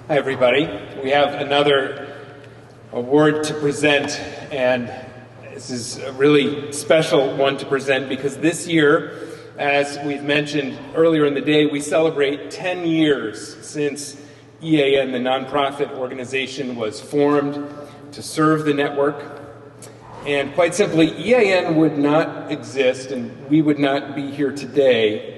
Hi, everybody. We have another award to present, and this is a really special one to present because this year, as we've mentioned earlier in the day, we celebrate 10 years since EAN, the nonprofit organization, was formed to serve the network. And quite simply, EAN would not exist and we would not be here today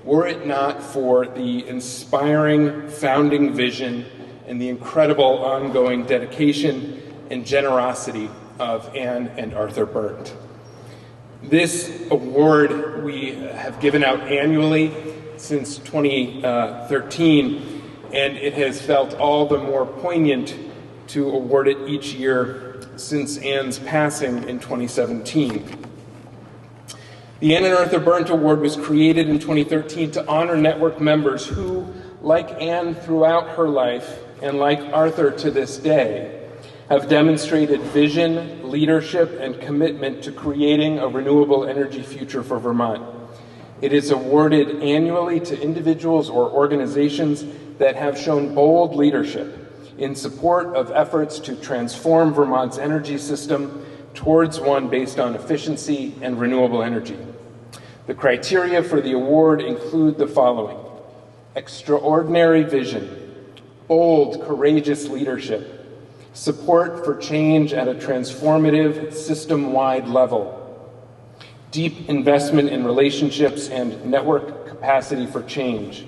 were it not for the inspiring founding vision and the incredible ongoing dedication and generosity of Anne and Arthur Berndt. This award we have given out annually since 2013, and it has felt all the more poignant to award it each year since Anne's passing in 2017. The Anne and Arthur Berndt Award was created in 2013 to honor network members who, like Anne throughout her life, and like Arthur to this day, have demonstrated vision, leadership, and commitment to creating a renewable energy future for Vermont. It is awarded annually to individuals or organizations that have shown bold leadership in support of efforts to transform Vermont's energy system towards one based on efficiency and renewable energy. The criteria for the award include the following: extraordinary vision, bold, courageous leadership, support for change at a transformative, system-wide level, deep investment in relationships and network capacity for change,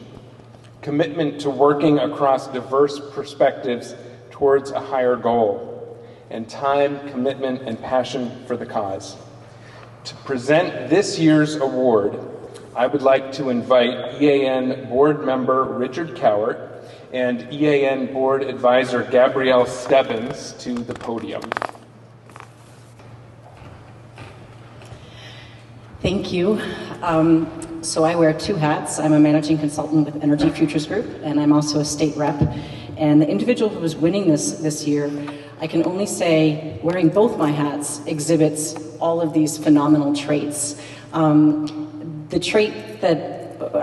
commitment to working across diverse perspectives towards a higher goal, and time, commitment, and passion for the cause. To present this year's award, I would like to invite EAN board member Richard Cowart and EAN board advisor Gabrielle Stebbins to the podium. Thank you. So I wear two hats. I'm a managing consultant with Energy Futures Group, and I'm also a state rep. And the individual who was winning this year, I can only say, wearing both my hats exhibits all of these phenomenal traits. The trait that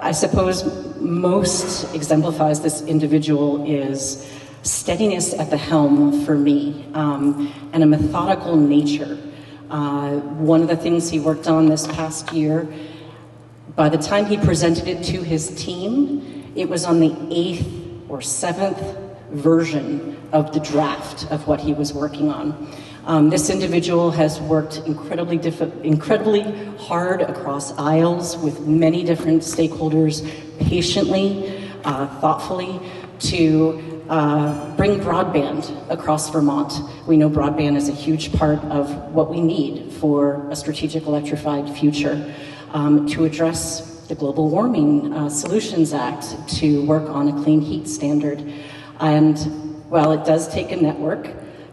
I suppose most exemplifies this individual is steadiness at the helm for me, and a methodical nature. One of the things he worked on this past year, by the time he presented it to his team, it was on the 8th or 7th version of the draft of what he was working on. This individual has worked incredibly hard across aisles with many different stakeholders, patiently, thoughtfully, to bring broadband across Vermont. We know broadband is a huge part of what we need for a strategic electrified future, to address the Global Warming Solutions Act, to work on a clean heat standard. And while it does take a network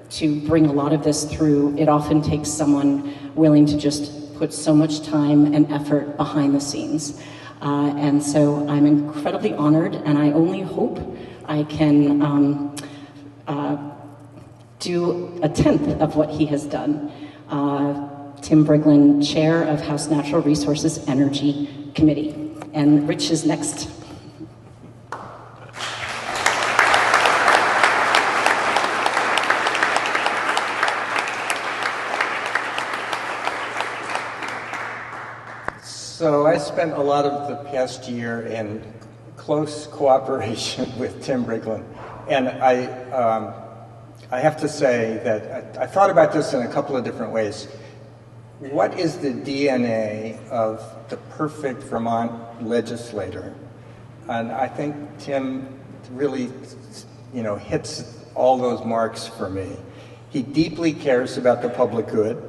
to bring a lot of this through, it often takes someone willing to just put so much time and effort behind the scenes. And so I'm incredibly honored, and I only hope I can do a 10th of what he has done. Tim Briglin, Chair of House Natural Resources Energy Committee. And Rich is next. So I spent a lot of the past year in close cooperation with Tim Briglin, and I have to say that I thought about this in a couple of different ways. What is the DNA of the perfect Vermont legislator? And I think Tim really, hits all those marks for me. He deeply cares about the public good.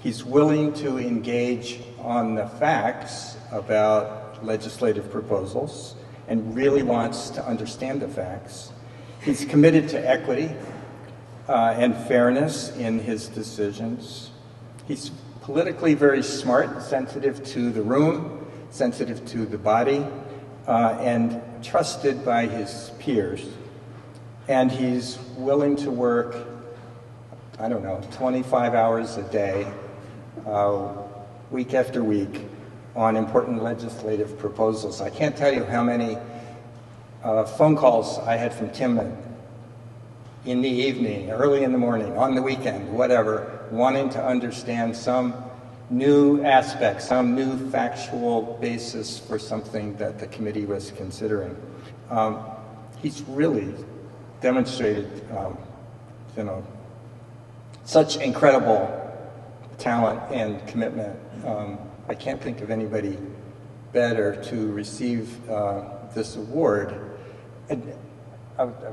He's willing to engage on the facts about legislative proposals and really wants to understand the facts. He's committed to equity and fairness in his decisions. He's politically very smart, sensitive to the room, sensitive to the body, and trusted by his peers. And he's willing to work, 25 hours a day, week after week, on important legislative proposals. I can't tell you how many phone calls I had from Tim in the evening, early in the morning, on the weekend, whatever, wanting to understand some new aspect, some new factual basis for something that the committee was considering. He's really demonstrated, such incredible talent and commitment. I can't think of anybody better to receive this award. And,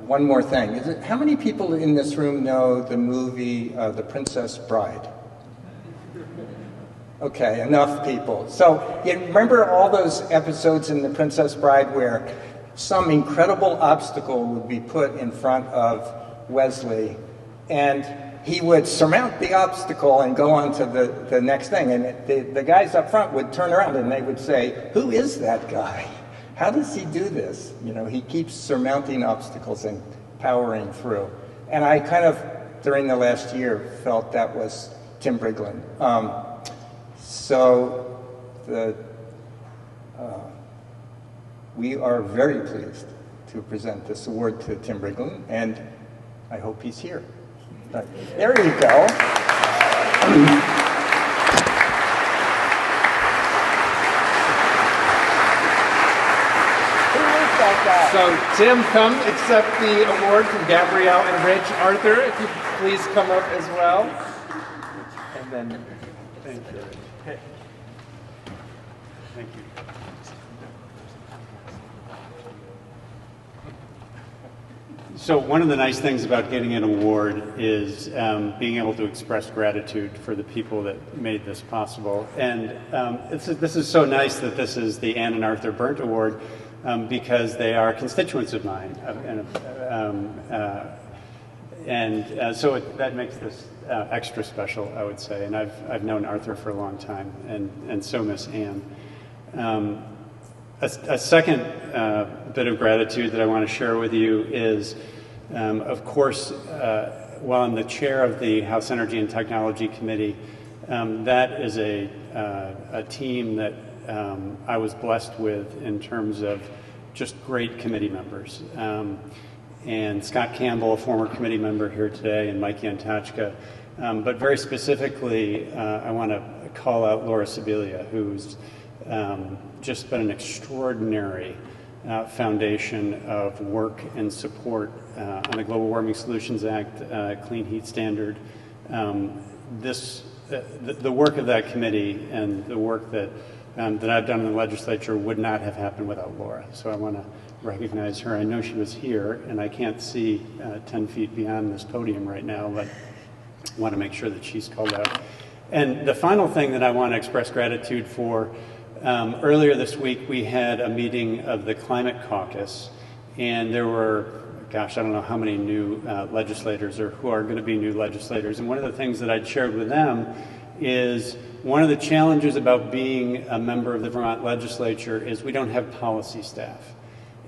one more thing. How many people in this room know the movie The Princess Bride? Okay, enough people. So you remember all those episodes in The Princess Bride where some incredible obstacle would be put in front of Wesley, and he would surmount the obstacle and go on to the next thing. And the guys up front would turn around and they would say, "Who is that guy? How does he do this?" He keeps surmounting obstacles and powering through. And I kind of, during the last year, felt that was Tim Briglin. We are very pleased to present this award to Tim Briglin, and I hope he's here. There you go. So Tim, come accept the award from Gabrielle and Rich. Arthur, if you please come up as well. And then, thank you. Okay. Thank you. So one of the nice things about getting an award is being able to express gratitude for the people that made this possible. And this is so nice that this is the Ann and Arthur Berndt Award because they are constituents of mine. So that makes this extra special, I would say. And I've known Arthur for a long time, and so miss Ann. A second bit of gratitude that I want to share with you is, of course, while I'm the chair of the House Energy and Technology Committee, that is a team that I was blessed with in terms of just great committee members. And Scott Campbell, a former committee member here today, and Mike Yantachka. But very specifically, I want to call out Laura Sibilia, who's just been an extraordinary foundation of work and support on the Global Warming Solutions Act, Clean Heat Standard. The work of that committee and the work that I've done in the legislature would not have happened without Laura. So I want to recognize her. I know she was here, and I can't see 10 feet beyond this podium right now, but I want to make sure that she's called out. And the final thing that I want to express gratitude for, earlier this week we had a meeting of the Climate Caucus, and there were, gosh, I don't know how many new legislators or who are going to be new legislators. And one of the things that I'd shared with them is one of the challenges about being a member of the Vermont legislature is we don't have policy staff.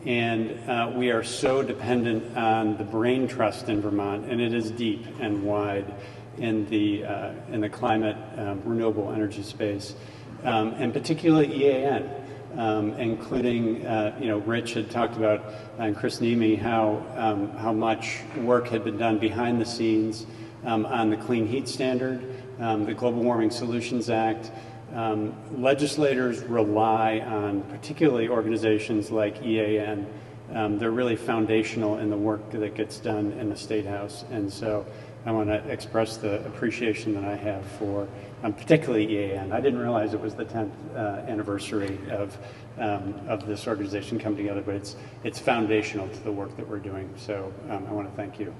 And we are so dependent on the brain trust in Vermont, and it is deep and wide in the climate renewable energy space, and particularly EAN, including Rich had talked about, and Chris Nemi, how much work had been done behind the scenes on the Clean Heat Standard, the Global Warming Solutions Act. Legislators rely on particularly organizations like EAN. They're really foundational in the work that gets done in the State House. And so I want to express the appreciation that I have for particularly EAN. I didn't realize it was the 10th anniversary of this organization coming together, but it's foundational to the work that we're doing. So I want to thank you.